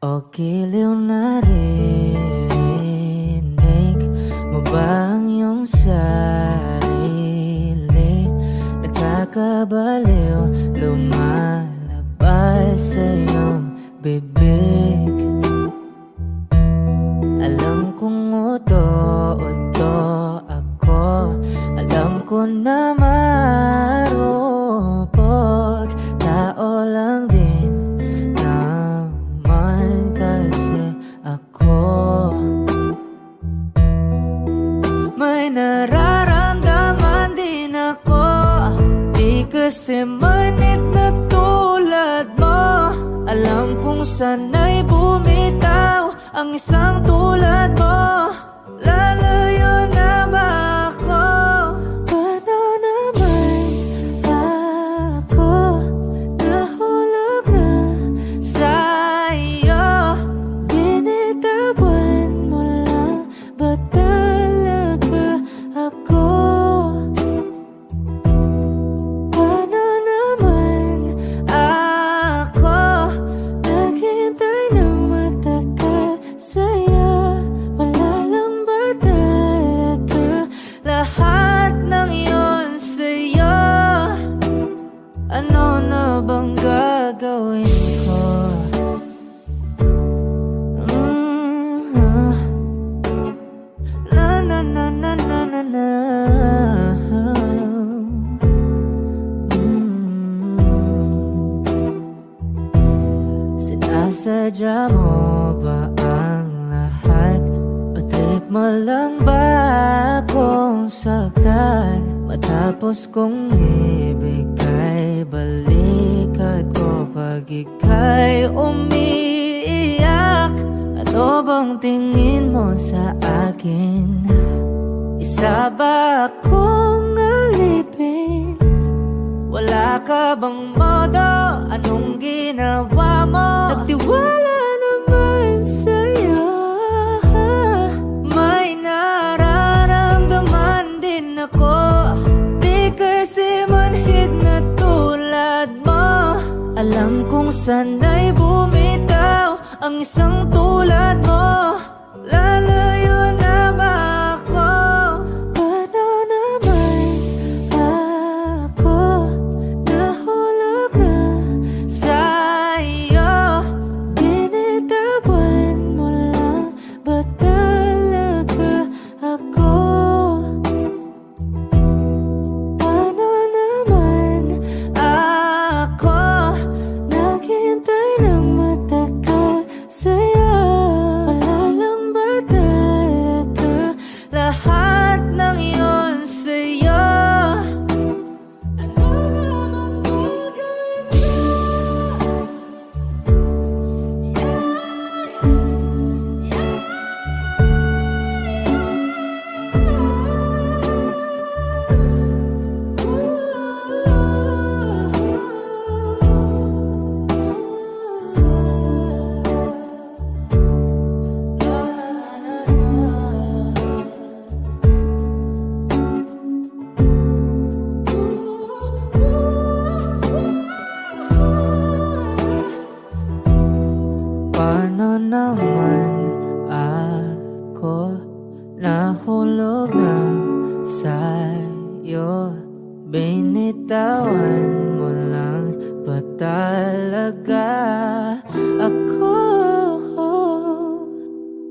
O giliw na rinig mo ba ang iyong sarili? Nakakabaliw, lumalabas sa iyong bibig. Alam kong uto-uto ako, alam ko na marupok, tao lang din naman kasi ako. May nararamdaman din ako, di kasi manit na tulad mo. Alam kong sana'y bumitaw ang isang tulad mo. Lalayo na ba ako? Paano naman ako nahulog na sa'yo? Binitawan mo lang ba talaga ako? Paano naman ako naghintay ng matagal sa'yo? Wala lang ba talaga lahat ng iyon sa'yo? Ano na bang gagawin ko? Na na na na na na na. Sinasadya mo ba ang lahat? O trip mo lang ba akong saktan? Matapos kong ibigay balikat ko pag ika'y umiiyak. Ano bang tingin mo sa akin? Isa ba akong alipin? Wala ka bang modo? Anong ginawa mo? Nagtiwala naman sa'yo. May nararamdaman din ako, di kasi manhid na tulad mo. Alam kong sana'y bumitaw ang isang tulad mo. Lalayo na ba ako? Paano naman ako nahulog na sa'yo? Binitawan mo lang ba talaga ako? Paano naman ako naghintay ng matagal sa'yo? Wala lang ba talaga lahat ng iyon sa'yo? Ano naman gagawin ko? Paano naman ako nahulog na sa'yo? Binitawan mo lang ba talaga ako?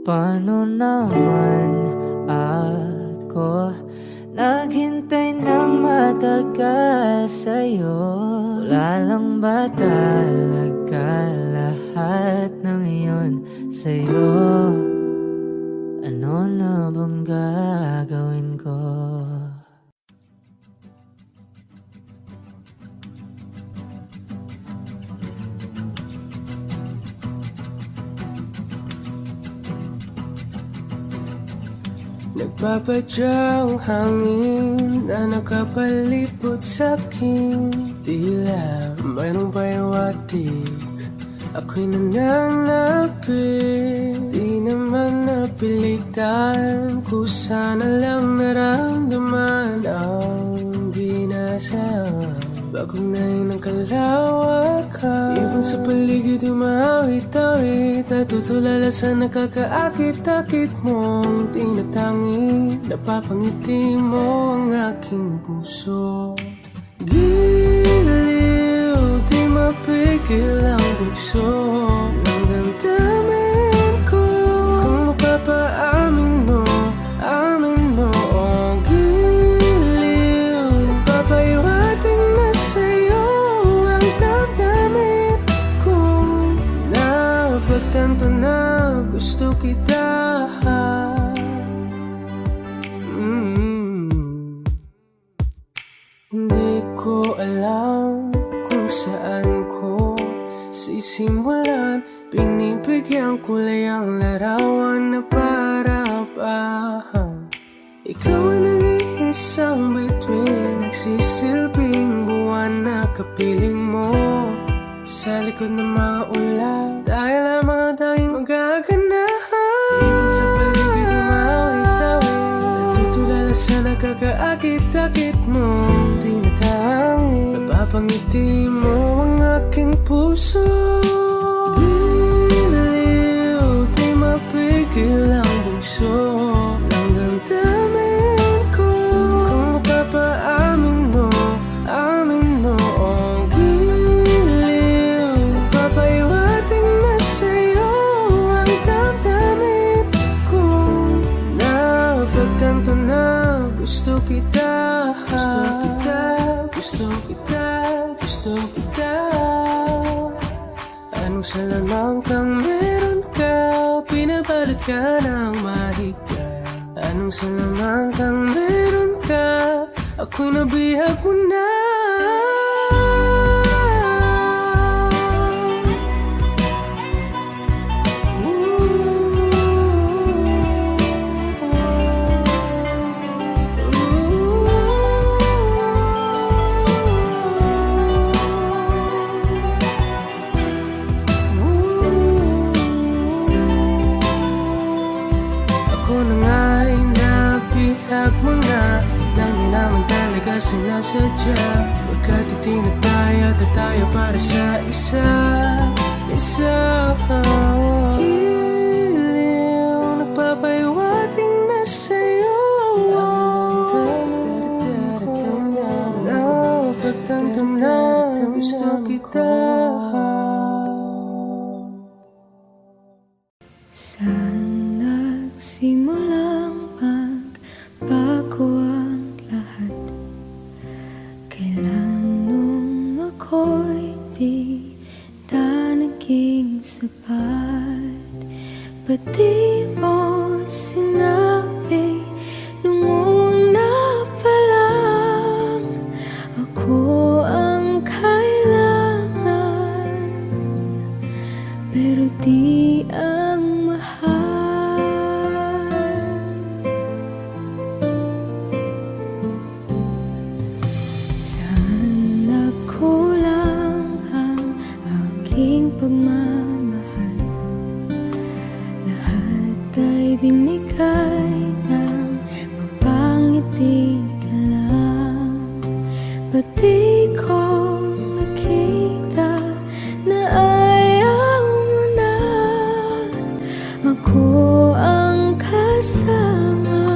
Paano naman ako naghintay ng matagal sa'yo? Wala lang ba talaga lahat ng iyon sa'yo? Ano na bang gagawin ko? Nagpapadyang hangin na nakapalipot sa'kin. Tila mayroong payawatig, ako'y nananapit. Di naman napilitan, kusa na lang naramdaman ang binasag. Bagugnay ng kalawakan, ibon sa paligid umawit-awit, natutulala sa nakakaakit-akit mong tinatangi. Napapangiti mo ang aking puso. Giliw, di mapigil ang bugso ng damdamin ko. Kung mapapaamin mo, amin mo. Oh, giliw, papaiwating na sa'yo ang damdamin ko. Napagtanto na gusto kita. Hindi ko alam kung saan ko sisimulan. Binibigyan kulay ang larawan na para-parahan. Ikaw ang nag-iisang bituin, nagsisilbing buwan na kapiling mo. Sa likod ng mga ulan, tayo lamang ang tanging magaganahan. Ibon sa paligid umawit-awit, natutulala sa nakakaakit-akit mo. Napapangiti mo ang aking puso. Giliw, di mapigil ang bugso ng damdamin ko. Kung mapapaamin mo, amin mo. Oh, giliw, papaiwating na sa'yo ang damdamin ko. Napagtanto na gusto kita. Gusto kita, gusto kita, gusto kita. Anong salamang kang meron ka, pinabalot ka ng mahigpit. Anong salamang kang meron ka, ako'y nabihag mo na. Sinasadya, pagkat itinataya tayo para sa isa. Giliw, nagpapaiwating na sa'yo. Napagtanto na gusto kita. Saan nagsimulang magbago ang lahat? Kailan nung ako'y di na naging sapat? Ba't di mo sinabi nung una pa lang ako ang kailangan, pero di ang mahal? Saan nagkulang ang aking pagmamahal? Lahat ay binigay ng mapangiti ka lang. Ba't di ko nakita na ayaw mo na ako ang kasama?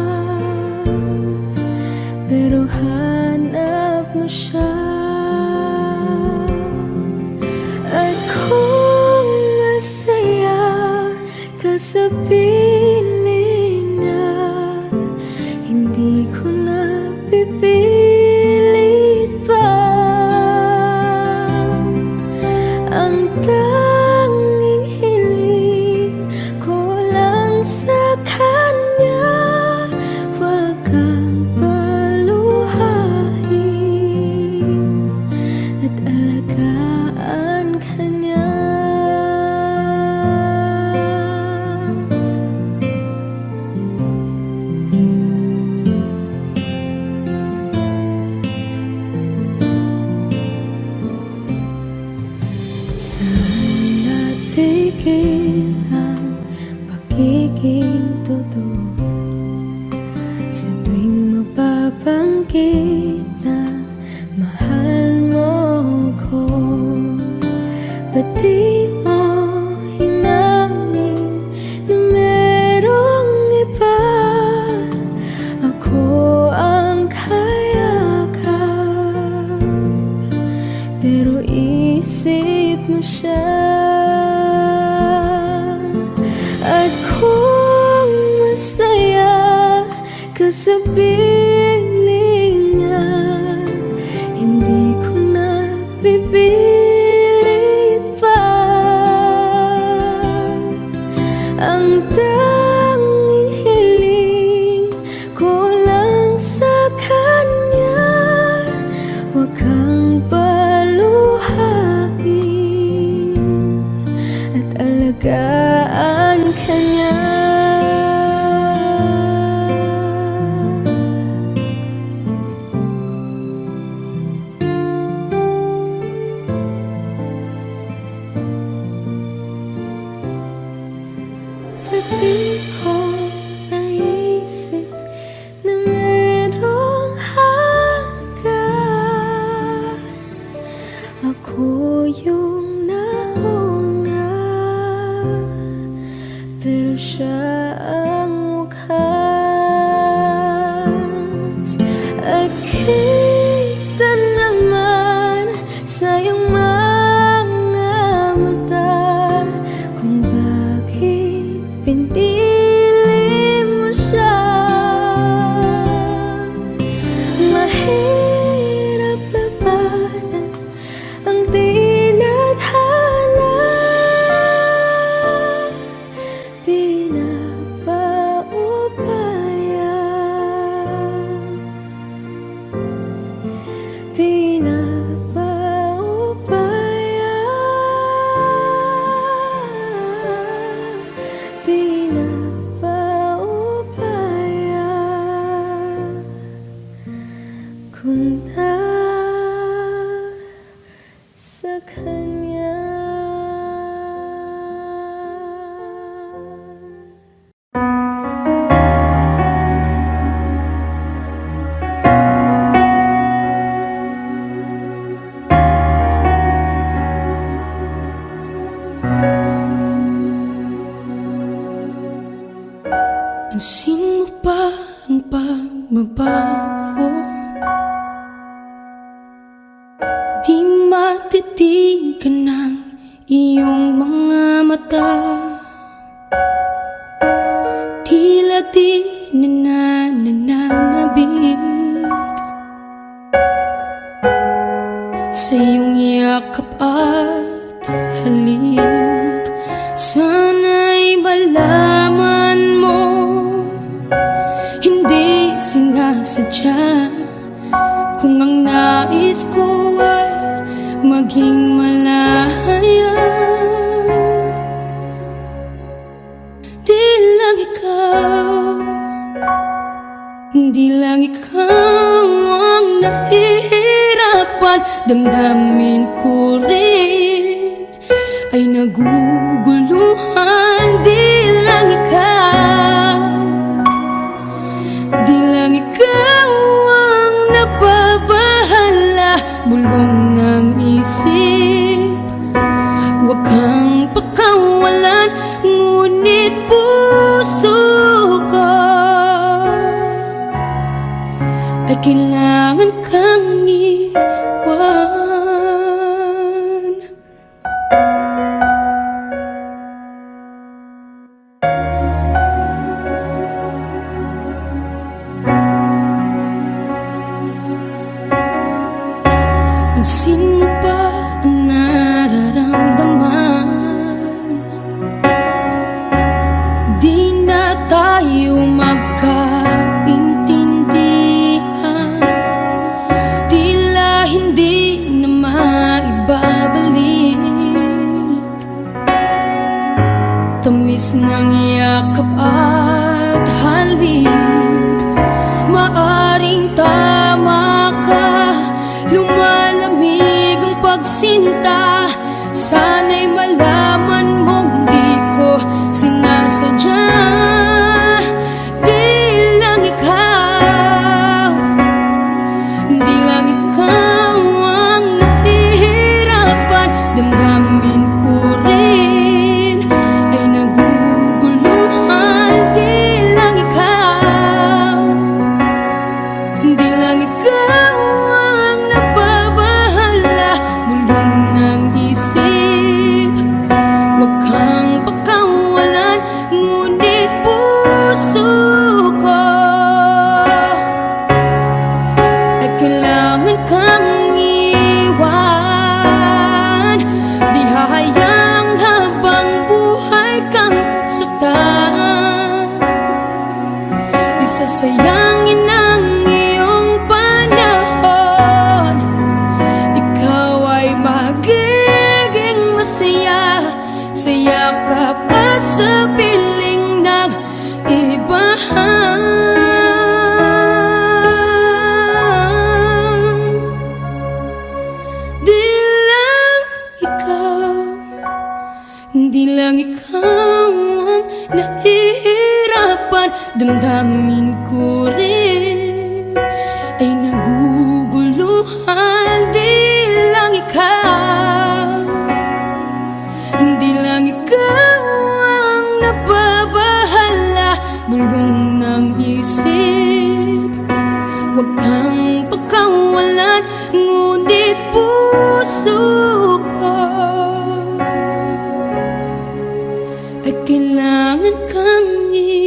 Pero hanap mo siya. At kung masaya ka sa piling niya, hindi ko na pipilit pa. Ang tanging hiling ko lang sa kanya, wag kang paluhain at alagaan ka niya. Saan natigil ang pagiging totoo? Sa tuwing mapapanggit na mahal mo Ba't di mo hinamin na merong iba? Ako ang kayakap, pero isip mo siya. At kung masaya ka sa piling niya, hindi ko na pipilit pa. Ang tanging hiling ko lang sa kanya, huwag kang paluhain at alagaan ka niya. Ba't di ko naisip na merong hanggan? Ako yung nauna, pero siya ang wakas. At kita naman sa iyong mga mata kung bakit pinili mo siya. Mahirap labanan ang tinadhana, pinapaubaya kung sa kanya. Pansin mo ba ang pagbabago? Di matitigan ng iyong mga mata. Tila di nananabig sa iyong yakap at halik. Sana'y malaman mo, hindi sinasadya. Kung ang nais ko ay maging malaya, di lang ikaw, di lang ikaw ang nahihirapan. Damdamin ko rin ay naguguluhan. Di lang ikaw, di lang ikaw ang nababahala. Bulong ng isip, huwag kang pakawalan. Ngunit puso ko ay kailangan kang iwan. Pansin mo ba ang nararamdaman? Di na tayo magkaintindihan. Tila hindi na maibabalik tamis ng yakap at halik. Maaring tama ka, lumalamig ang pagsinta. Sana'y malaman mong di ko sinasadya. Di lang ikaw, di lang ikaw ang nahihirapan. Damdamin sayangin ang iyong panahon. Ikaw ay magiging masaya sa yakap at sa piling ng iba. Di lang ikaw ang nahihirapan, damdamin ko rin ay naguguluhan. Di lang ikaw ang nababahala, bulong ng isip. Huwag kang pagkawalan, ngunit puso ko ay kailangan kang iwan.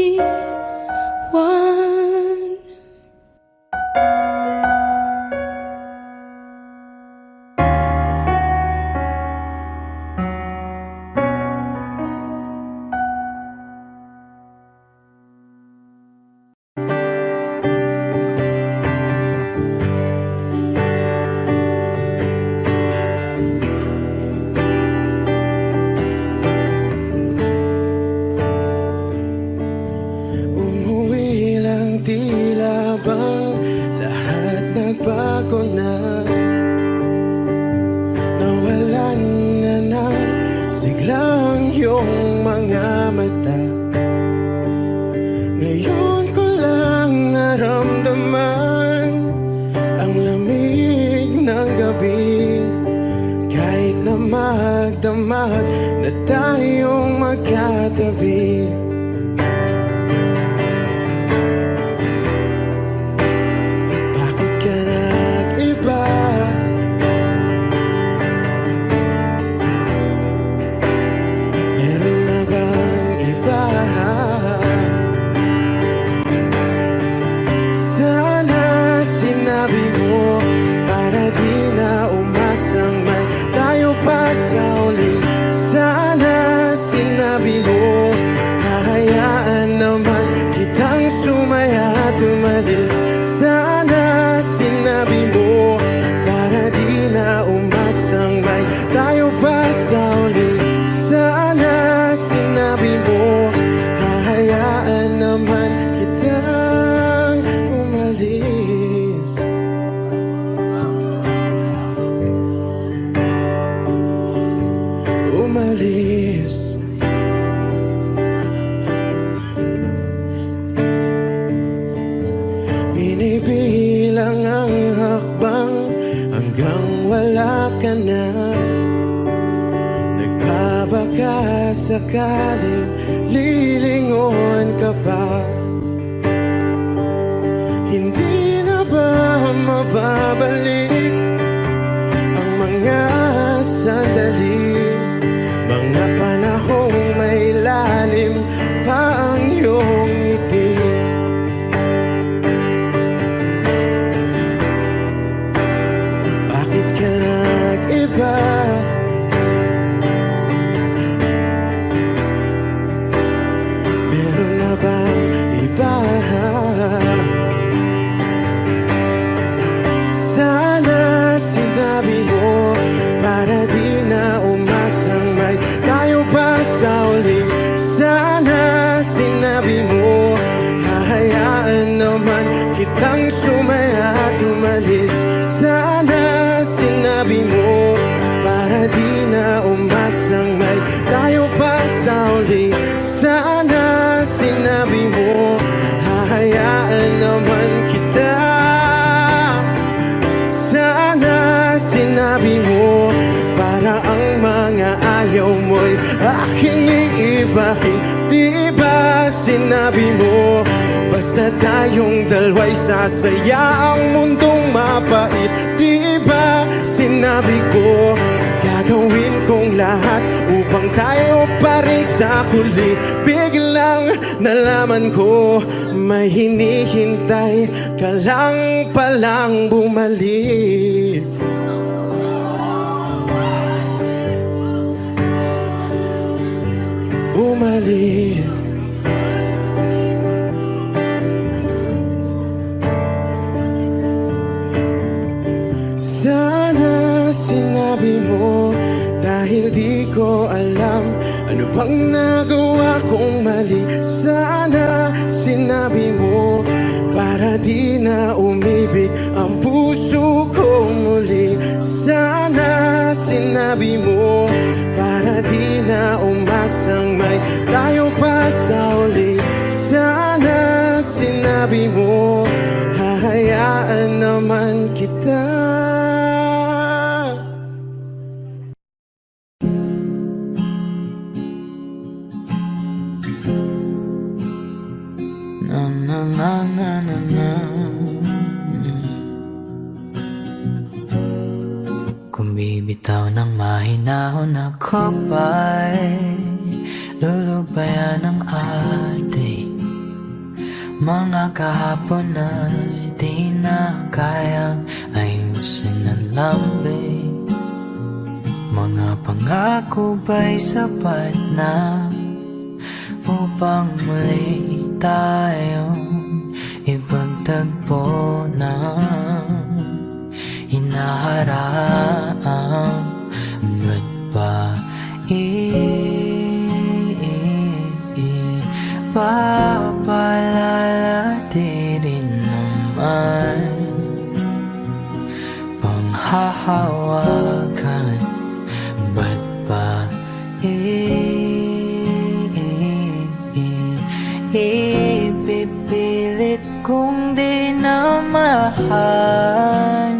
Tila bang lahat nagbago na? Nawalan na ng siglang iyong mga mata. Ngayon ko lang naramdaman ang lamig ng gabi. Kahit na magdamag na tayong magkatabi, sana sinabi mo para di na umasang may tayo pa sa uli. Sana sinabi mo hahayaan naman kitang umalis. Umalis. Binibilang ang hakbang hanggang wala ka na. Nagbabaka sakaling lilingon ka pa. Hindi na ba mababalik ang mga sandali, mga panahong may lalim pa ang iyong ngiti? Meron na bang iba? Sana sinabi mo para di na umasang may tayo pa sa uli. Sana sinabi mo hahayaan naman kitang sumaya at umalis. Sana sinabi mo para di na umasang may tayo pa sa uli. Sana sinabi mo hahayaan naman kita. Sana sinabi mo para ang mga ayaw mo'y aking iibahin. Di ba sinabi mo basta tayong dalawa'y sasaya ang mundong mapait? Di ba sinabi ko gagawin kong lahat upang tayo pa rin sa huli? Biglang nalaman ko may hinihintay ka lang palang bumalik. Bumalik. di ko alam ano bang nagawa kong mali. Sana sinabi mo para di na umibig ang puso ko muli. Sana sinabi mo para di na umasang may tayo pa sa uli. Sana sinabi mo hahayaan naman kita. Na na na na na na. Kung bibitaw ng mahinahon ako ba'y lulubayan ang ating mga kahapon na di na kayang ayusin ng lambing. Mga pangako ba'y sapat na upang muli tayong ipagtagpo na hinaharap? Ba't ba ipapalalati rin naman panghahawakan? Ba't ba ipipilit kong di na mahal?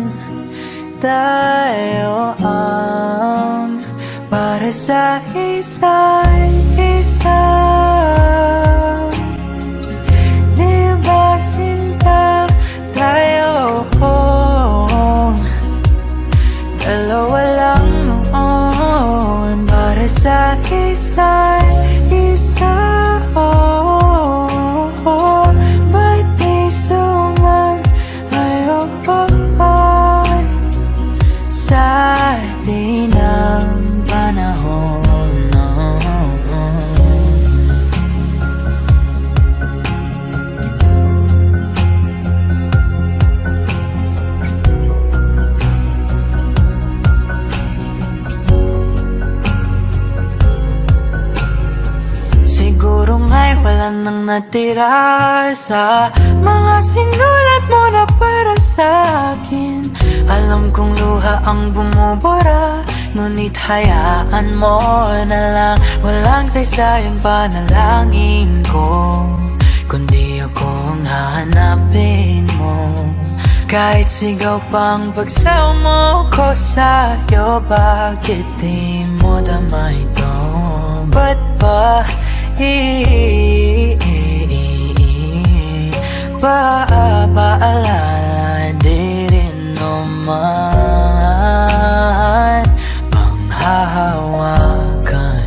Tayo ang para sa isa't isa. Di ba sinta tayo? Dalawa lang noon para sa isa't isa. Ba't di sumayon sa di ng panahon? Siguro nga'y wala nang natira sa mga sinulat mo na para sa akin. Alam kong luha ang bumubura, ngunit hayaan mo na lang. Walang saysayang panalangin ko, kundi ako ang hahanapin mo. Kahit sigaw pang pagsaw mo ko sa'yo, bakit di mo damay ito? Ba't ba paalala di rin naman panghahawakan?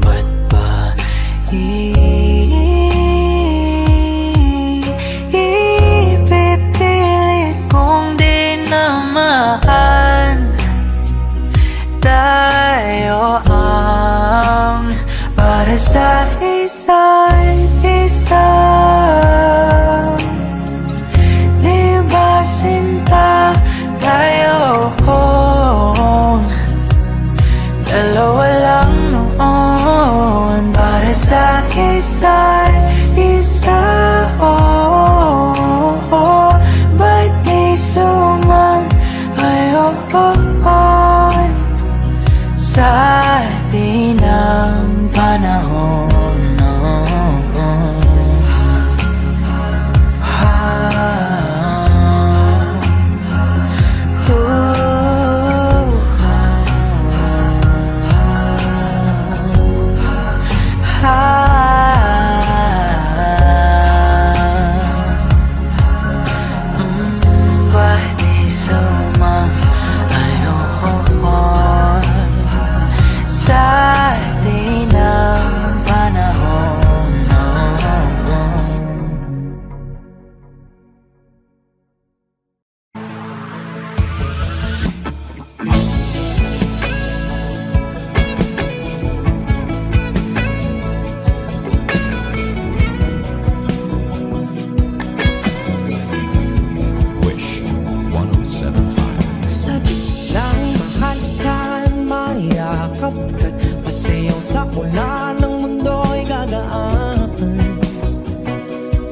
Ba't ba ipipilit kong di na mahal? Tayo ang para sa isa't isa. Di ba sinta tayo? Dalawa lang noon para sa isa't isa. Ba't di sumayon sa di ng panahon? kapag pasayaw sa ulan ng mundo'y gagaan.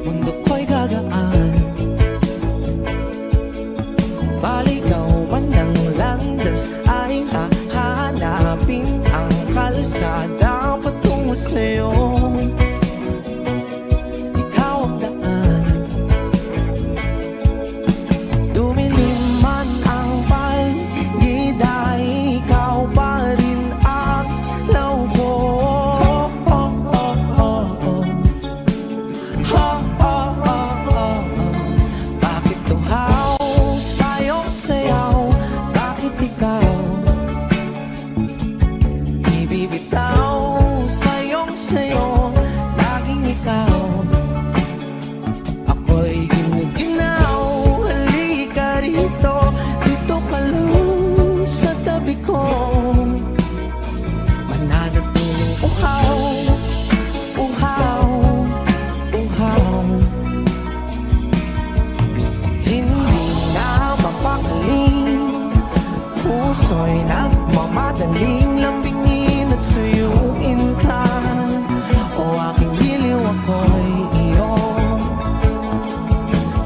Mundo ko'y gagaan. Baligaw man ng landas ay hahanapin ang kalsada patungo sa'yo. Ikaw ang daan. Dumilim man ang paligid ay ikaw pa rin ang law ko. Bakit tuhaw sa'yong sayaw? Bakit ikaw ibibitaw sa'yong sayo? Laging ikaw. Ako'y ginuginaw. Halika rito, dito ka lang sa tabi ko. Mananatiling uhaw, uhaw, uhaw. Hindi na mapakaling, puso'y nagmamadaling lambingin at suyuin ka. O aking diliw, ako'y iyo.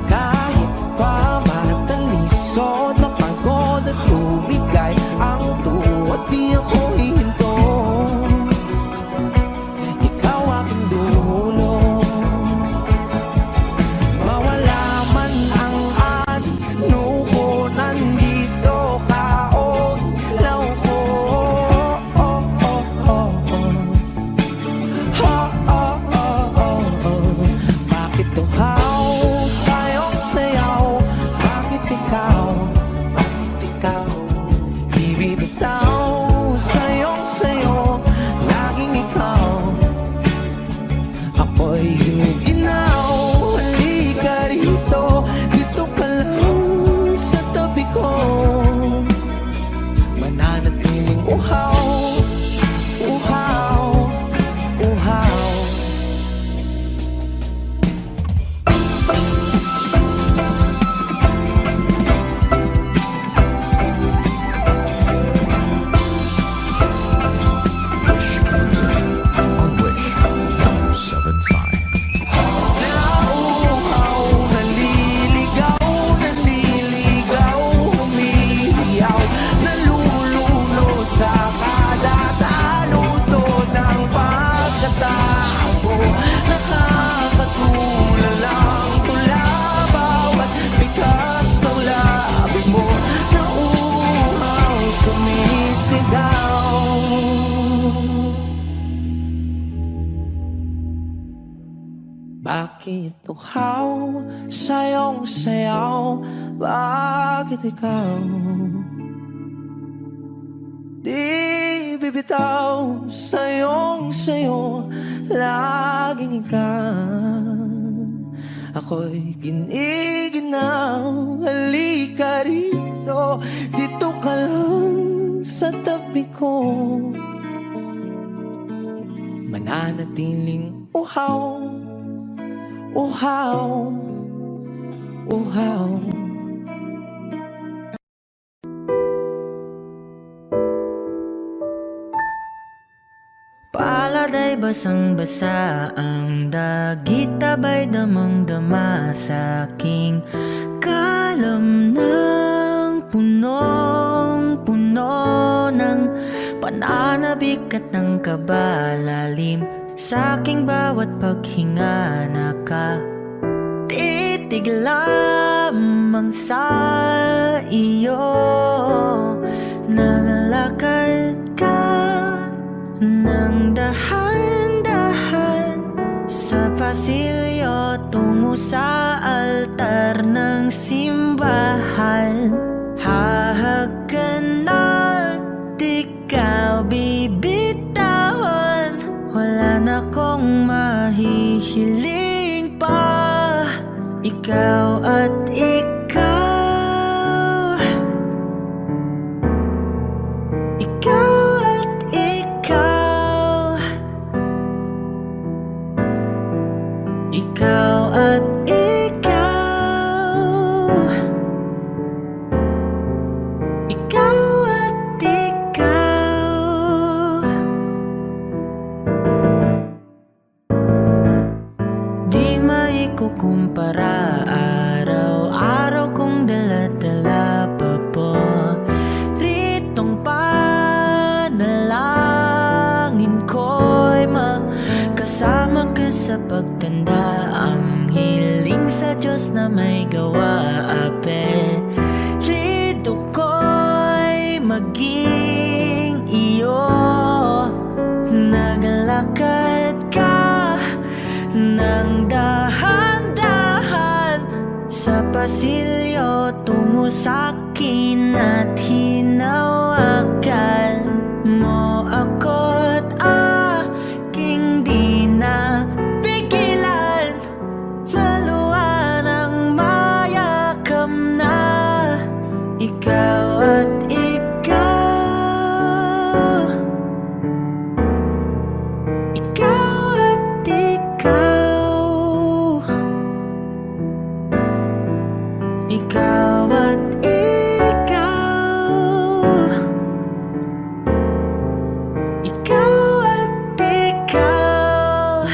Kahit pa matalisod, mapagod at tumigay ang tuwa, di ako hihinto. Ikaw aking dulo. Mawala man ang ano ko, nandito ka o law ko. Bakit tuhaw sa'yong sayaw? Bakit ikaw? Bakit ikaw ibibitaw sa'yong sayo? Laging ikaw. Ako'y ginaw. Halika rito, dito ka lang sa tabi ko. Mananatiling uhaw, uhaw, uhaw. Wish Music on Wish 107.5. Nauuhaw, naliligaw, naliligaw, humihiyaw, nalululo sa kada taluto ng pagkatao. Nakakatulala ang tula, bawat bigas ng labi mo. Nauuhaw, sumisigaw. Bakit tuhaw sa'yong sayaw? Bakit ikaw di bibitaw sa'yong sayo? Laging ikaw. Ako'y giniginaw. Halika rito, dito ka lang sa tabi ko. Mananatiling uhaw, uhaw, uhaw. Palad ay basang-basa ang dagit, tabay damang-dama sa aking kalam ng punong-puno ng pananabik at ng kabalalim. Sa aking bawat paghinga nakatitig lamang sa iyo. Naglakad ka ng dahan-dahan sa pasilyo tungo sa altar ng simbahan. Hahagan at ikaw bibitawan, wala na kong mahihiling pa. Ikaw at ikaw, ikaw at ikaw, ikaw at ikaw, ikaw at ikaw. sa pagtanda. Ang hiling sa Diyos na may gawa. Apelido ko'y maging iyo. Naglakad ka ng dahan-dahan sa pasilyo tungo sa'kin at hinawakan mo ako't aking di na pigilan. Maluwan ang mayakap na ikaw at ikaw. Ikaw at ikaw. Ikaw at ikaw. Ikaw at ikaw.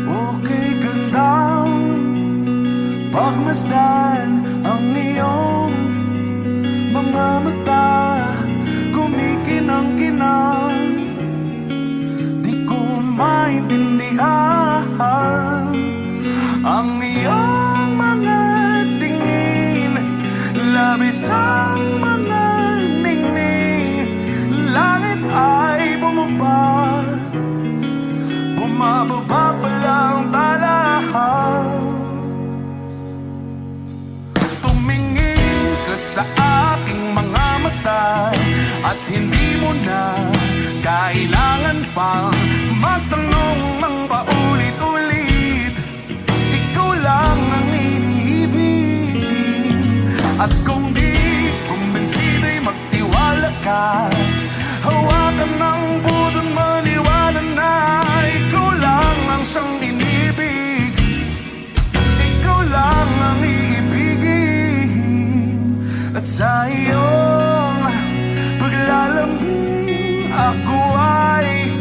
Okay gandang pagmasdan ang iyong mga mata. Kumikinang-kinang, di ko maintindihan ang iyong mga tingin. Labis ang mga ningning. Langit ay bumaba, bumababa pa lang talahan. Tumingin ka sa aking mga mata at hindi mo na kailangan pang magtanong ng paulit-ulit. Ikaw lang ang iniibig. At kung di kumbinsido'y magtiwala ka. Hawakan ng puso't maniwala na ikaw lang ang siyang inibig. Ikaw lang ang iibigin. At sa iyong paglalambing ako ay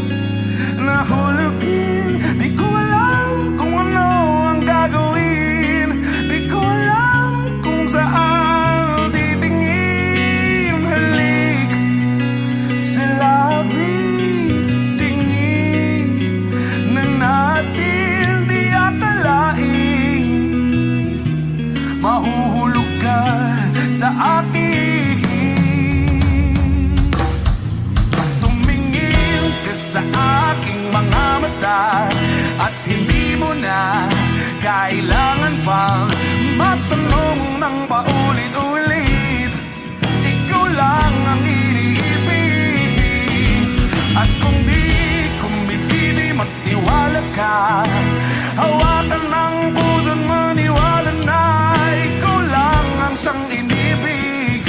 nahulugin. Di ko alam kung ano ang gagawin. Di ko alam kung saan titingin. Halik sa labi, tingin na natin di akalain. Mahuhulog ka sa akin. Tumingin ka sa aking mga mata at hindi mo na kailangan pang matanong ng paulit-ulit. Ikaw lang ang iniibig. At kung di kumbinsido'y magtiwala ka. Hawakan ng puso't maniwala na ikaw lang ang siyang inibig.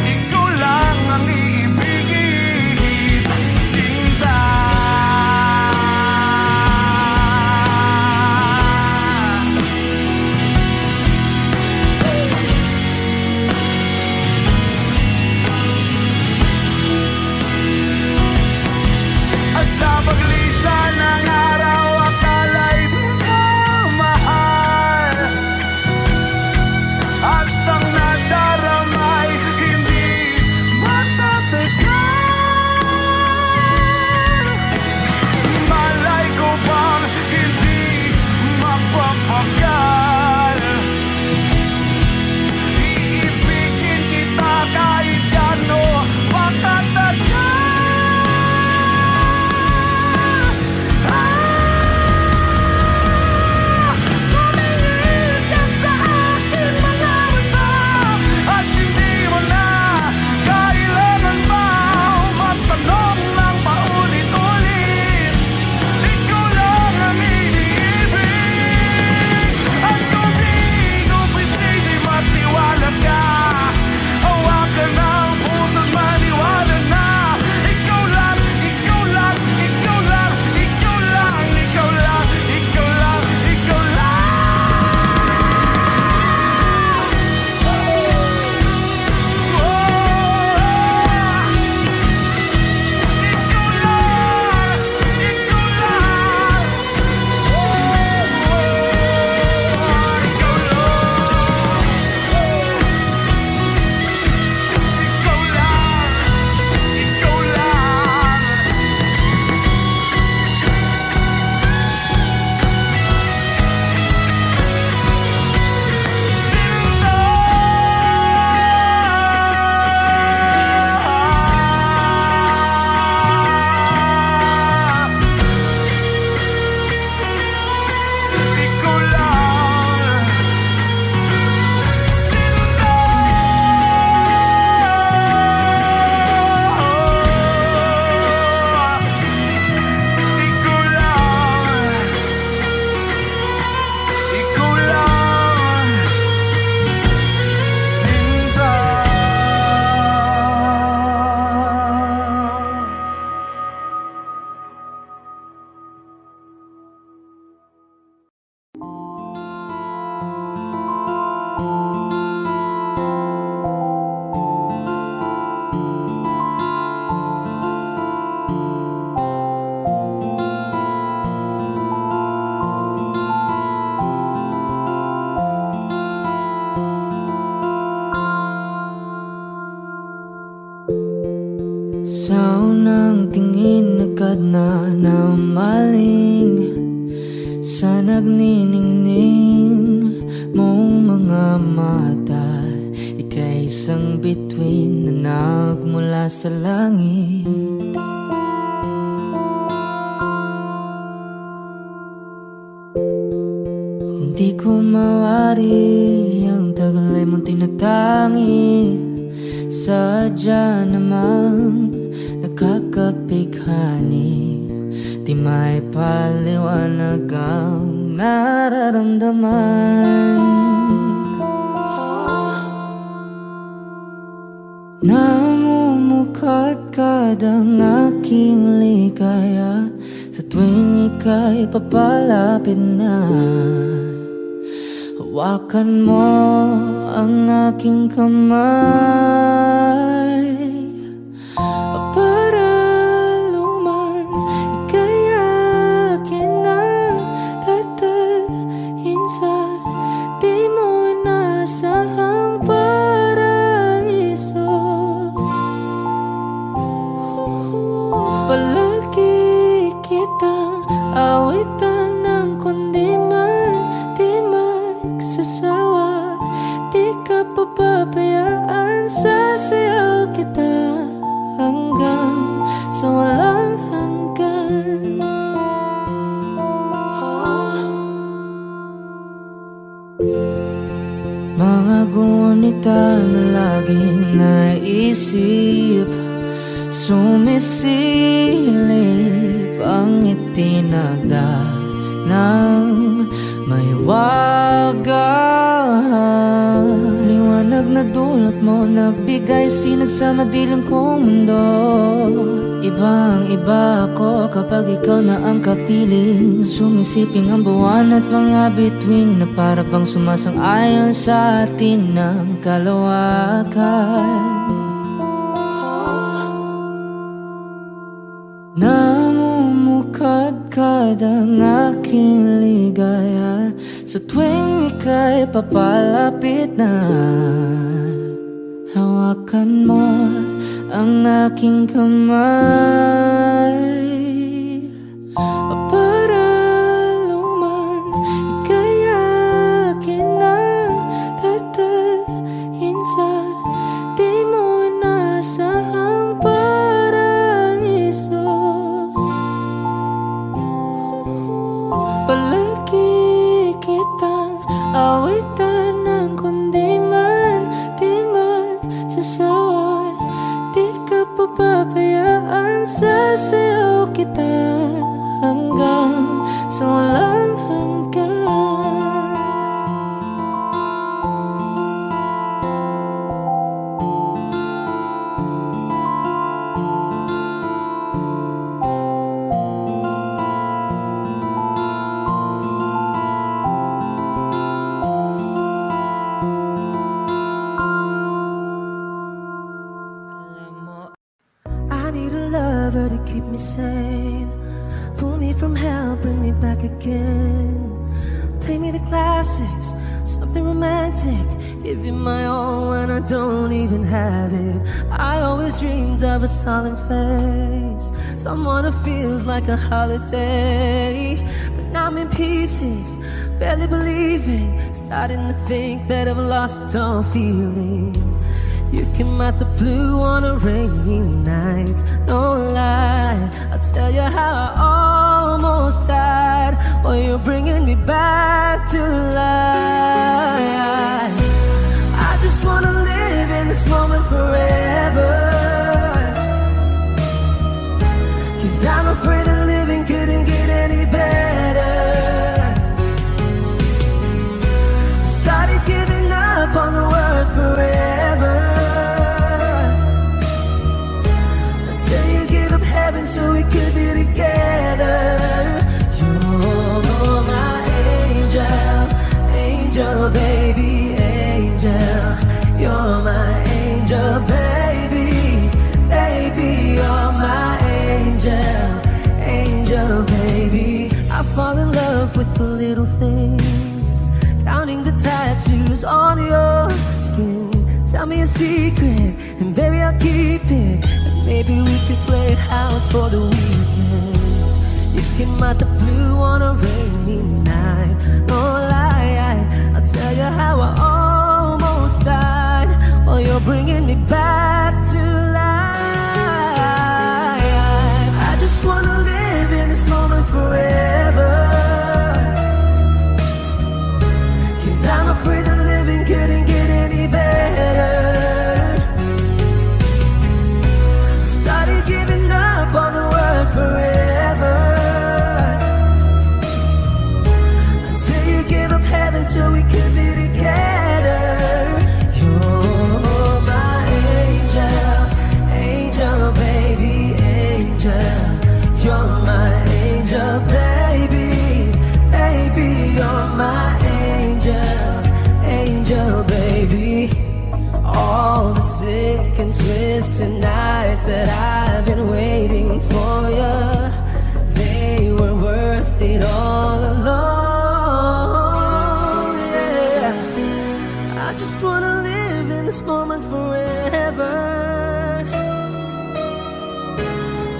Ikaw lang ang iibigin. Sinta. Sa unang tingin agad na namaling sa nagniningning mong mga mata. Ika'y isang bituin na nagmula sa langit. Hindi ko mawari ang tagal ay mong tinatangi. Sadya namang nakakapighani, di may paliwanag ang nararamdaman. Namumukadkad ang aking ligaya sa tuwing ika'y papalapit na. Hawakan mo ang aking kamay para luman ika'y akin na tatalhin sa di mo inasahang paraiso. Palagi kitang awitan ng kundi man di magsasawa. Di ka papabayaan, sasayaw kita hanggang sa walang hanggan. Mga gunita na laging naisip, sumisilip ang itinagda ng may waga. Liwanag na dulot mo, nagbigay sinag sa madilim kong mundo. Ibang iba ako kapag ikaw na ang kapiling. Sumisiping ang buwan at mga bituin na para bang sumasang-ayon sa atin ng kalawakan. Namumukadkad ang aking ligaya sa tuwing ika'y papalapit na. Hawakan mo ang aking kamay para luman ika'y akin na tatalhin sa di mo inasahang paraiso. Palagi kitang awitan ng kundi man di magsasawa. Di ka papabayaan, sasayaw kita hanggang sa walang hanggan. I need a lover to keep me sane, pull me from hell, bring me back again. Play me the classics, something romantic, give you my all when I don't even have it. I always dreamed of a solemn face, someone who feels like a holiday. But now I'm in pieces, barely believing, starting to think that I've lost all feeling. You came out the blue on a rainy night, no lie, I'll tell you how I almost died. Well, you're bringing me back to life. I just wanna live in this moment forever, 'cause I'm afraid that living couldn't get any better. Started giving up on the word forever, heaven so we could be together. You're my angel, angel baby, angel. You're my angel baby, baby. You're my angel, angel baby. I fall in love with the little things, counting the tattoos on your skin. Tell me a secret and baby I'll keep it, and maybe we could play house for the weekend. You came out the blue on a rainy night. No lie, I'll tell you how I almost died while you're bringing me back to life. I just wanna live in this moment forever, 'cause I'm afraid that living couldn't get any better. Started giving up on the world forever, until you gave up heaven so we could be together. You're my angel, angel baby, angel. You're my angel baby, baby. You're my angel, angel baby. All the sick and twisted nights that I've been waiting for you, they were worth it all along. Yeah, I just wanna live in this moment forever,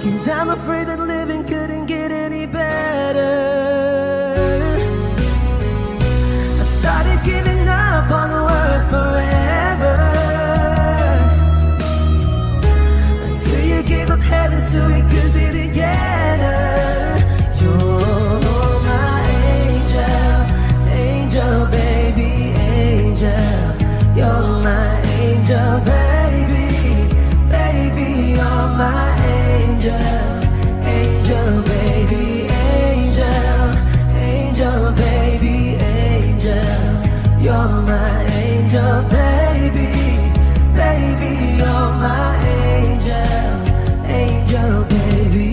'cause I'm afraid that living couldn't get any better. I started giving up on the word forever, until you gave up heaven so we could be together. You're my angel, angel baby, angel. You're my angel baby, baby. You're my angel, angel baby, angel, angel baby, angel. You're my angel baby, baby. You're my angel, angel baby.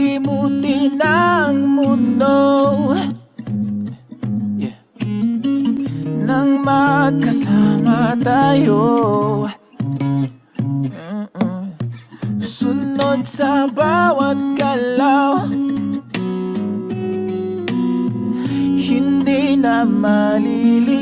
limutin ang mundo, yeah, nang magkasama tayo. Sunod sa bawat galaw, hindi na maliligaw.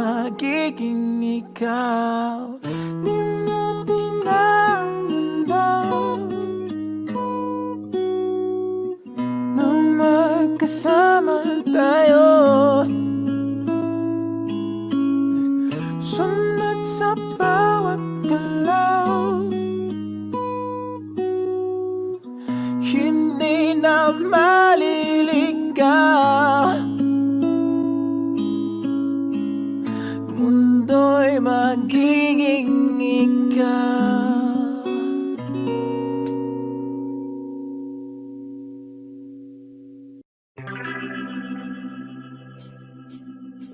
Magiging ikaw, limutin ang mundo, nang magkasama tayo. Sunod sa bawat galaw, hindi na maliligaw. Mundo'y magiging ikaw.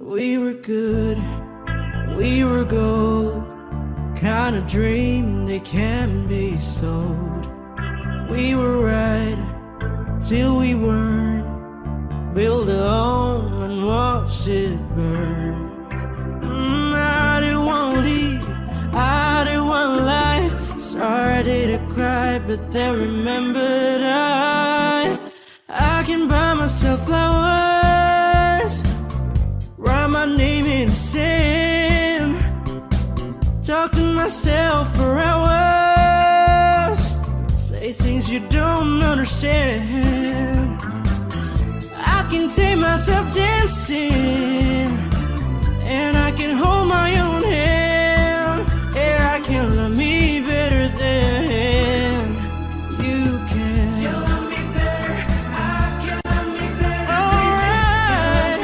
We were good, we were gold, kind of dream that can be sold. We were right till we weren't, build a home and watch it burn. I didn't wanna leave, I didn't wanna lie. Started to cry, but then remembered I can buy myself flowers, write my name in the sand, talk to myself for hours, say things you don't understand. I can take myself dancing, and I can hold my own hand. Yeah, I can love me better than you can. You love me better, I can love me better. Alright,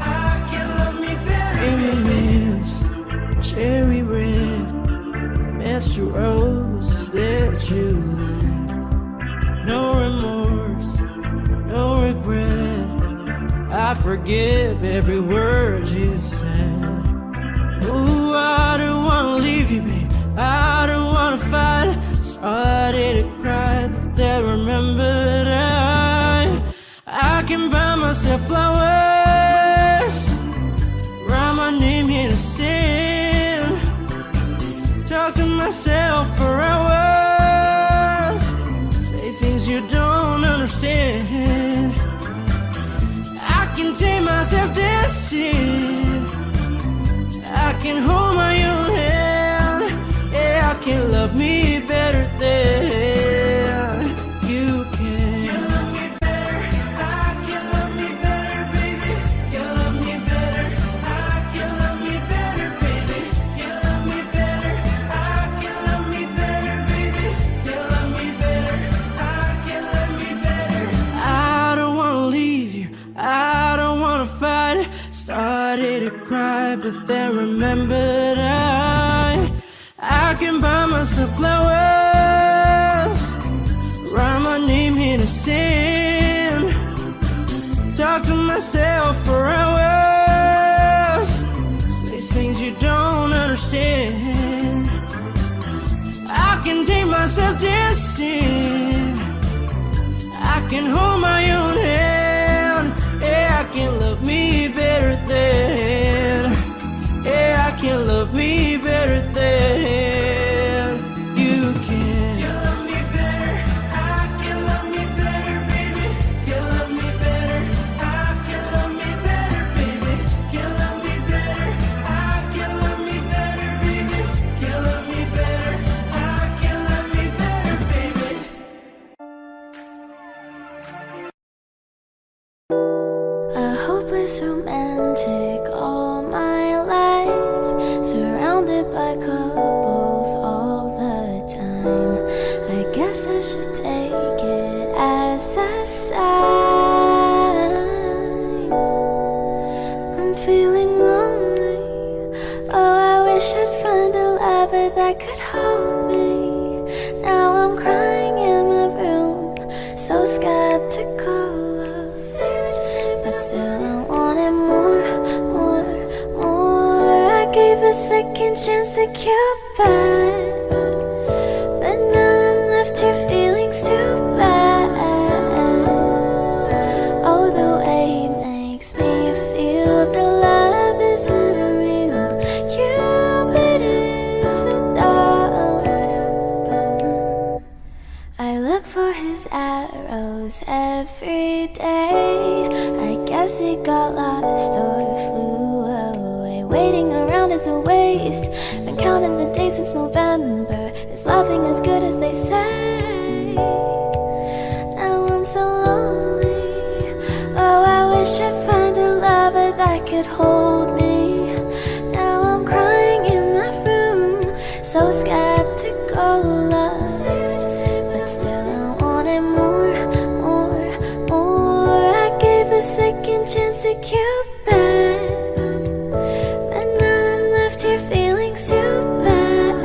I can love me better. M&M's, cherry red, Mr. Rose that you lit. No remorse, no regret, I forgive every word you said. Ooh, I don't wanna leave you, babe, I don't wanna fight. Started to cry, but then remembered I can buy myself flowers, write my name in the sand, talk to myself for hours, say things you don't understand. I can take myself dancing, I can hold my own hand. Yeah, I can love me better than you can. You love me better, I can love me better, baby. You love me better, I can love me better, baby. You love me better, I can love me better. cry, but then remembered I can buy myself flowers, write my name in the sand, talk to myself for hours, say things you don't understand. I can take myself dancing, I can hold my own hand. Yeah, I can love me better than. Yeah, I can love me better than you can. You love me better, I can love me better, baby. You love me better, I can love me better, baby. You love me better, I can love me better, baby. You love me better, I can love me better, baby. A hopeless romantic all my life, surrounded by couples all the time. I guess I should take it as a sign. I'm feeling lonely. Oh, I wish I'd find a lover that could hold me. Now I'm crying in my room, so skeptical. But still I wanted more, more, more. I gave a second chance to Cupid, but now I'm left here feeling too bad. Oh, the way he makes me feel the love is unreal. Cupid is so dumb. I look for his arrows every day. I guess he got lost or flew away. Waiting around is a waste. Been counting the days since November. Is loving as good as they say? Now I'm so lonely. Oh, I wish I'd find a lover that could hold me. Now I'm crying in my room, so skeptical of. But still I wanted more, more, more. I gave a second chance to Cupid, but now I'm left here feeling too bad.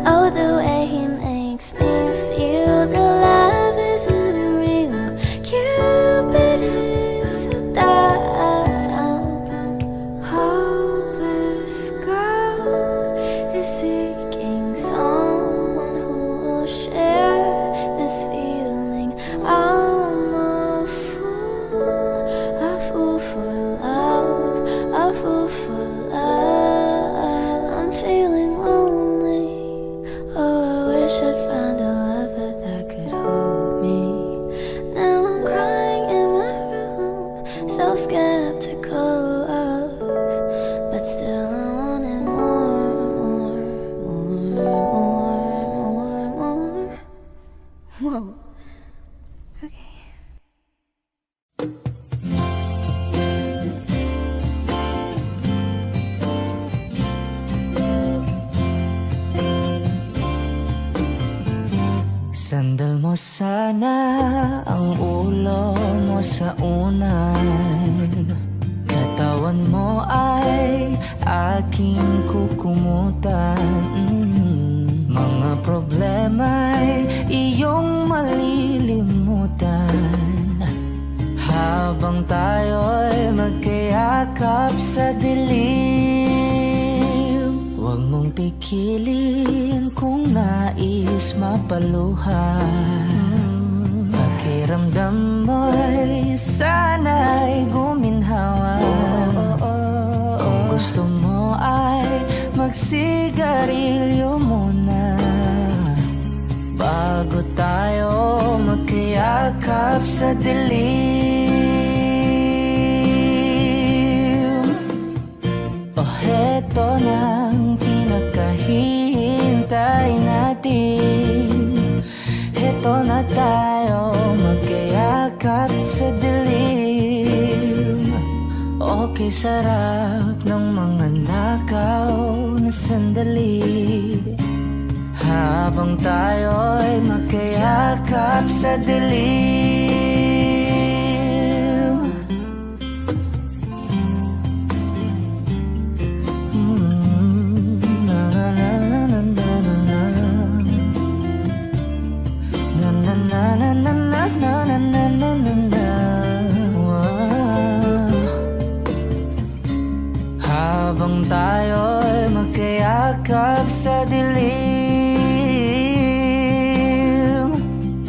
Oh, the way he makes me feel the love is unreal. Cupid is so dumb. Hopeless girl is seeking someone who will share this feeling. I'm a fool for love, a fool for love. I'm feeling lonely. Oh, I wish I'd found a lover that could hold me. Now I'm crying in my room, so skeptical of, but still I wanted more, more, more, more, more. Whoa. Okay. Sandal mo sana ang ulo mo sa unan. Katawan mo ay aking kukumutan. Mga problema'y iyong malilimutan. Habang tayo'y magkayakap sa dilim, huwag mong pikilin kung nais mapaluhan. Pakiramdam mo'y sana'y guminhawa. Kung gusto mo ay magsigarilyo muna bago tayo magkayakap sa dilim. O heto nang pinakahihintay natin. Heto na tayo magkayakap sa dilim. Okay, sarap ng mga nakaw na sandali. Habang tayo'y magkayakap sa dilim. sa dilim.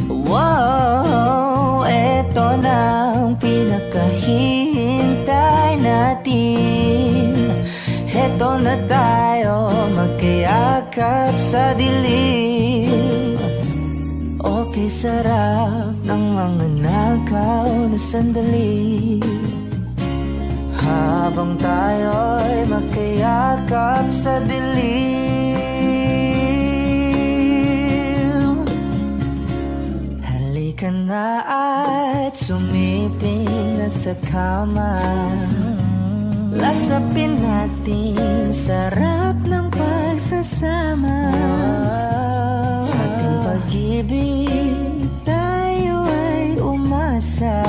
Wow, eto na ang pinakahihintay natin. Eto na tayo magkayakap sa dilim. Okay, sarap ng mga nakaw na sandali, habang tayo'y magkayakap sa dilim. Halika na at sumiping na sa kama. Lasapin natin sarap ng pagsasama. Sa ating pag-ibig tayo ay umasa,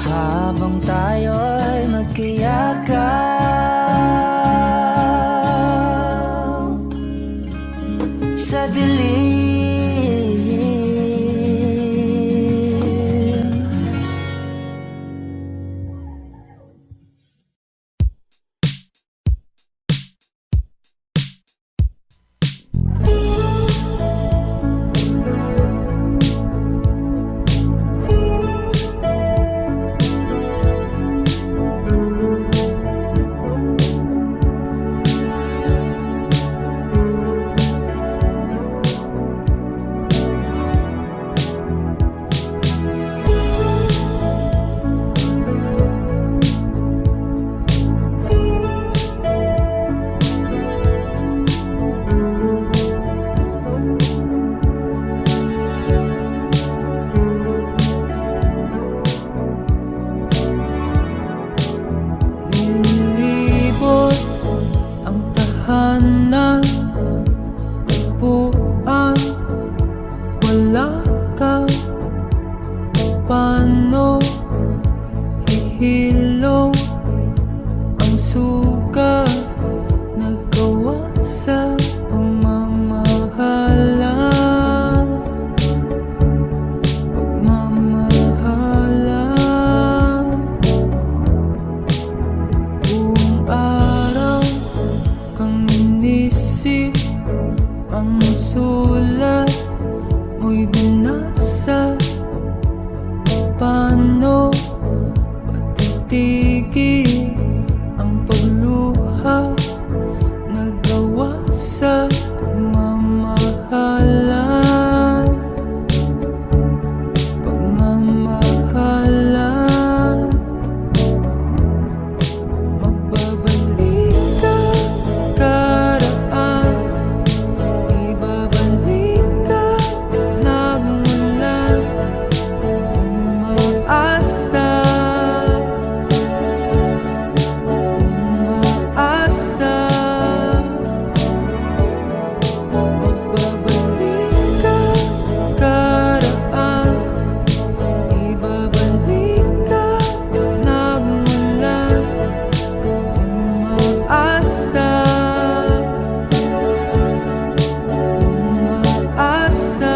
habang tayo'y magkayakap sa dilim. Lilibot ang tahanan, upuan, wala ka. Paano hihilong ang suga, nagawa sa pagmamahalan, pagmamahalan. Buong araw kang inisip, ang sulat mo'y binasa. Paano matitigil ang pagluha, nagawa sa pagmamahalan, pagmamahalan. Magbabalik ka karaan, ibabalik ka nagmula. Umaasa, umaasa. Magbabalik ka karaan, ibabalik ka nagmula. Umaasa, umaasa.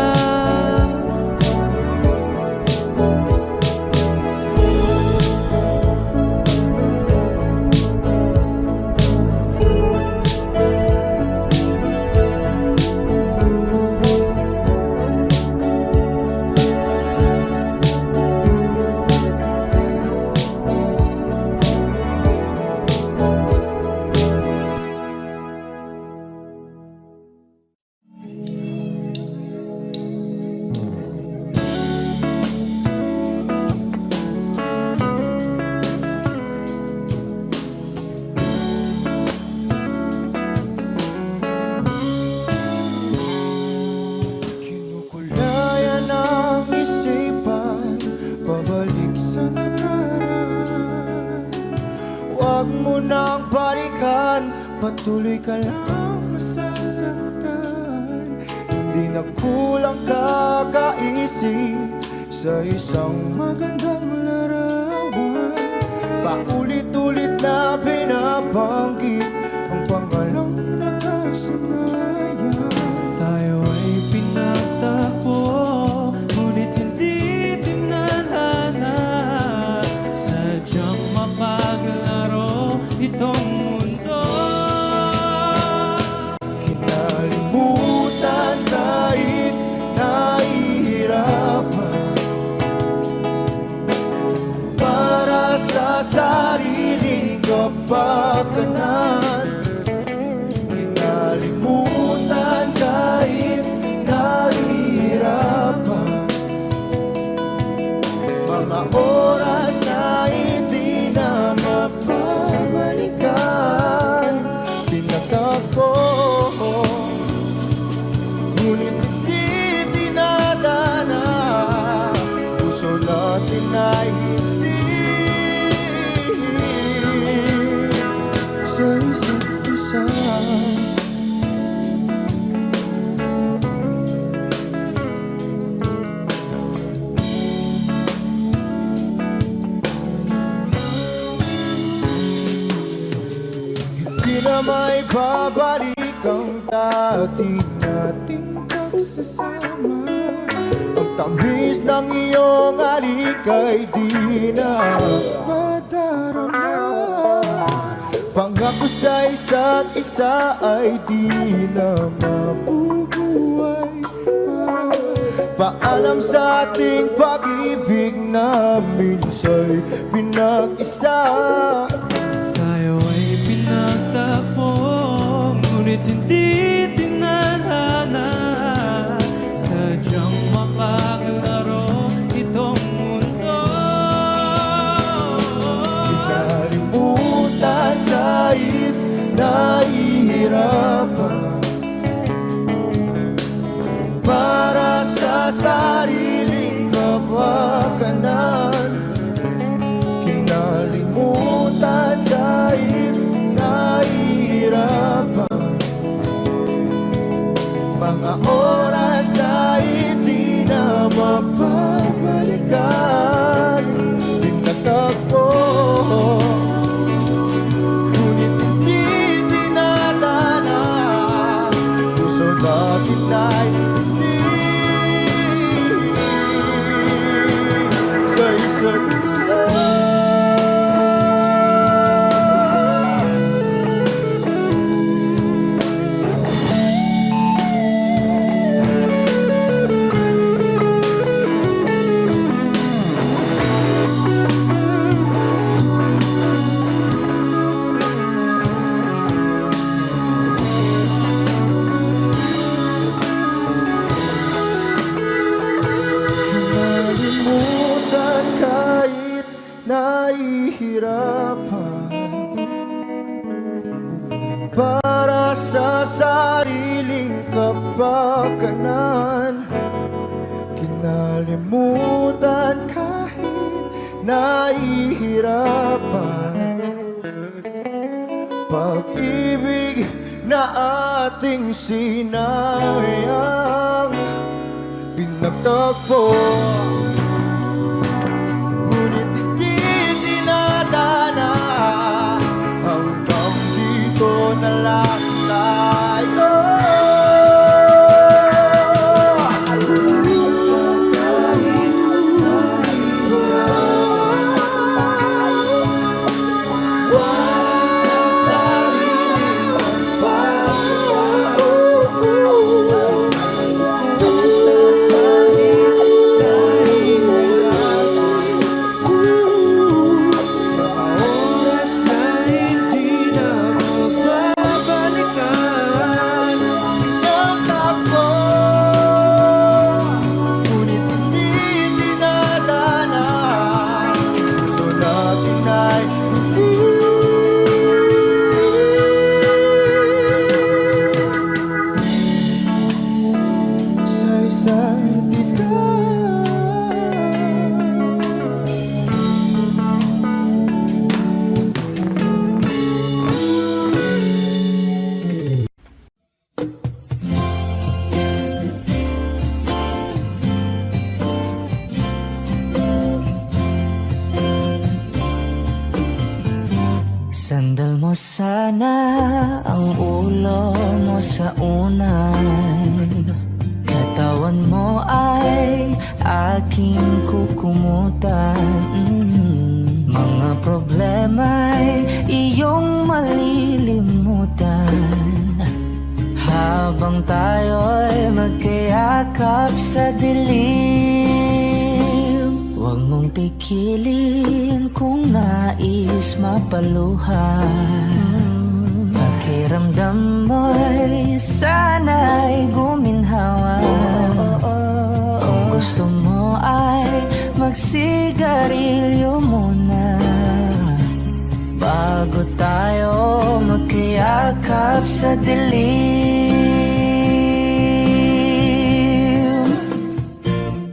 Kinukulayan ang isipan, pabalik sa nakaraan. Huwag mo nang balikan, patuloy ka lang masasaktan. Hindi na kulang kakaisip sa isang magandang larawan. Paulit-ulit na binabanggit ang pangalang nakasanayan. Tayo ay pinagtapos, ngunit hindi tinadhana. Sadyang mapaglaro itong mundo. maibabalik ang dati nating pagsasama. Ang tamis ng iyong halik ay di na madarama. Pangako sa isa't isa ay di na mabubuhay pa. Paalam sa ating pag-ibig na minsa'y pinag-isa. Tayo ay pinagtagpo, ngunit hindi tinadhana. Sadyang makaglaro itong mundo. Kinalimutan kahit nahihirapan, para sa sariling kapakanan. Kinalimutan kahit nahihirapan, mga oras na hindi na mapapalikan. Pinagtagpo, ngunit hindi dinadana. Puso natin ay hindi sa isa't isa. Kinalimutan kahit nahihirapan, para sa sariling kapakanan. Kinalimutan kahit nahihirapan, pag-ibig na ating sinayang. Pinagtagpo, ngunit hindi dinadana. Hanggang dito na lang tayo. Sandal mo sana ang ulo mo sa unan, katawan mo ay aking kukumutan. Mga problema'y iyong malilimutan, habang tayo'y magkayakap sa dilim. Huwag mong pikilin kung nais mapaluhan. Pakiramdam mo'y sana'y guminhawa. Kung gusto mo ay magsigarilyo muna, bago tayo magkayakap sa dilim.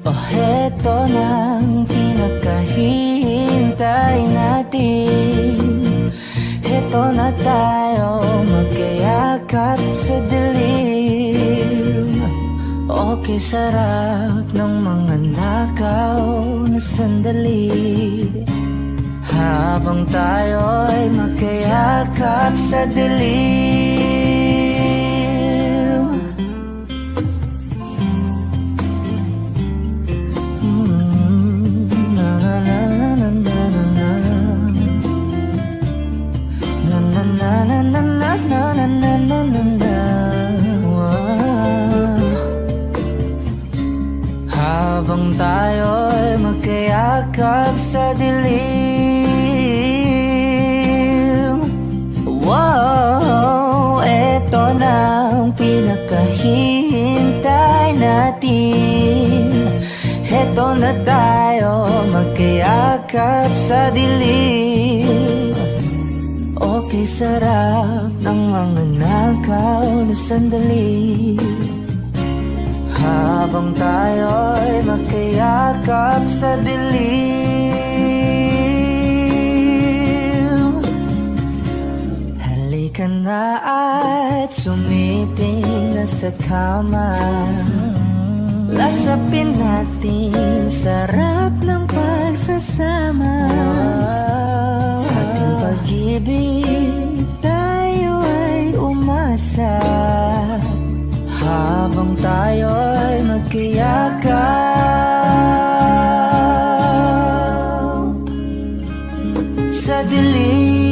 O heto nang pinakahihintay natin, heto na tayo magkayakap sa dilim. Okay, sarap ng mga nakaw na sandali, habang tayo'y magkayakap sa dilim. hinihintay natin? Heto na tayo, magkayakap sa dilim. Okay, sarap ng mga nakaw na sandali, habang tayo'y magkayakap sa dilim. Halika na at sumiping na sa kama, lasapin natin sarap ng pagsasama. Sa ating pag-ibig tayo ay umasa, habang tayo'y magkayakap sa dilim.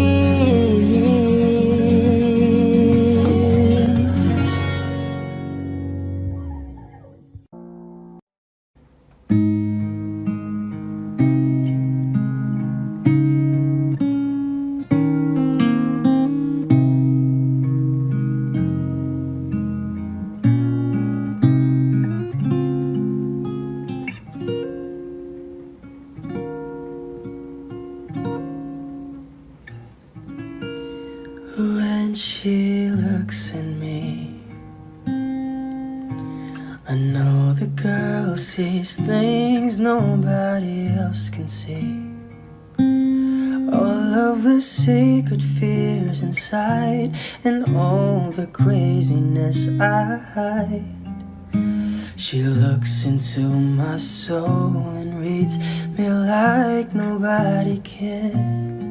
When she looks at me, I know the girl sees things nobody else can see. All of the secret fears inside, and all the craziness I hide. She looks into my soul and reads me like nobody can.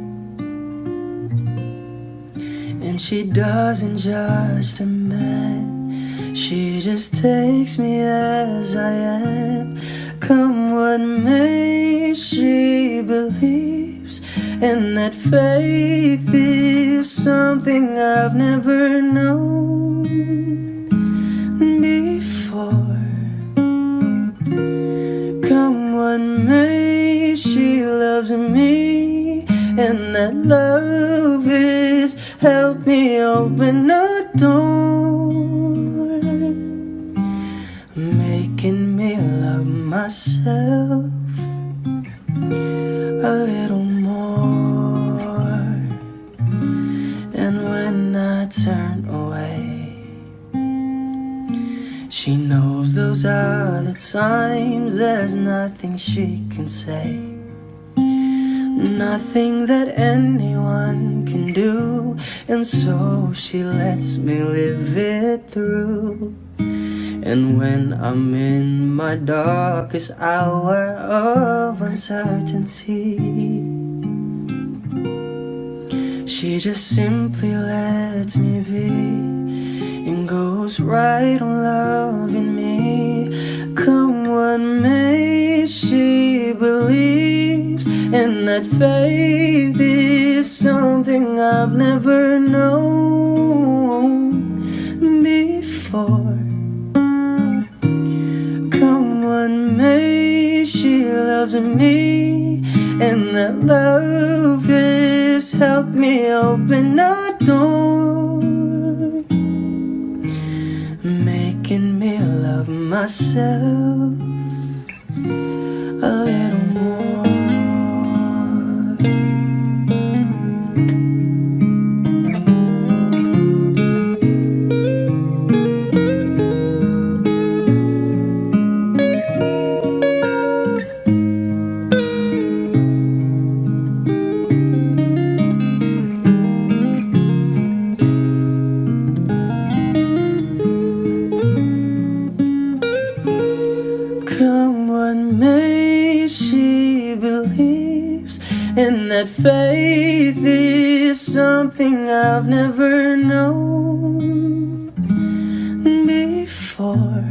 And she doesn't judge the man, she just takes me as I am. Come what may, she believes, and that faith is something I've never known before. Come what may, she loves me, and that love is help me open a door, making me love myself a little more. And when I turn away, she knows those are the times there's nothing she can say, nothing that anyone can do, and so she lets me live it through. And when I'm in my darkest hour of uncertainty, she just simply lets me be and goes right on loving me. Come what may, she believes, and that faith is something I've never known before. Come what may, she loves me, and that love has helped me open a door, making me love myself a little more. Come what may, she believes, and that faith is something I've never known before.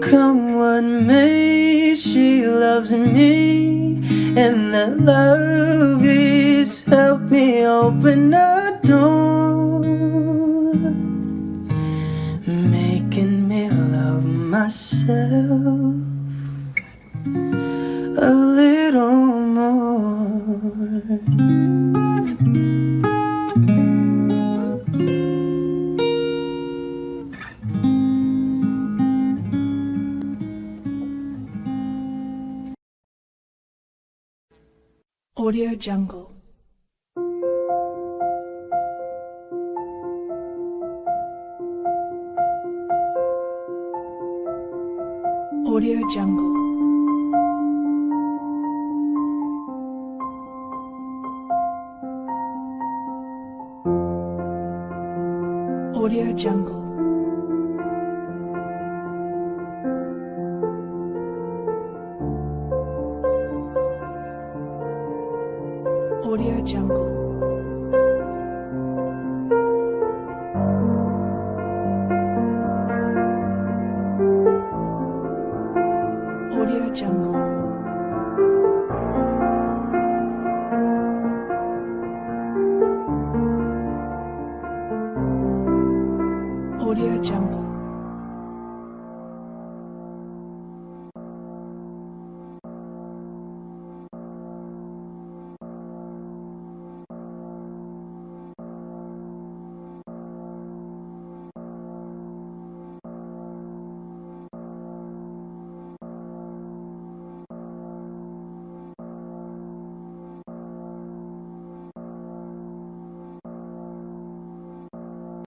Come what may, she loves me, and that love is helped me open a door, making me love myself a little more. Audio Jungle. Audio Jungle. Audio Jungle. Audio Jungle. Audio Jungle. Audio Jungle.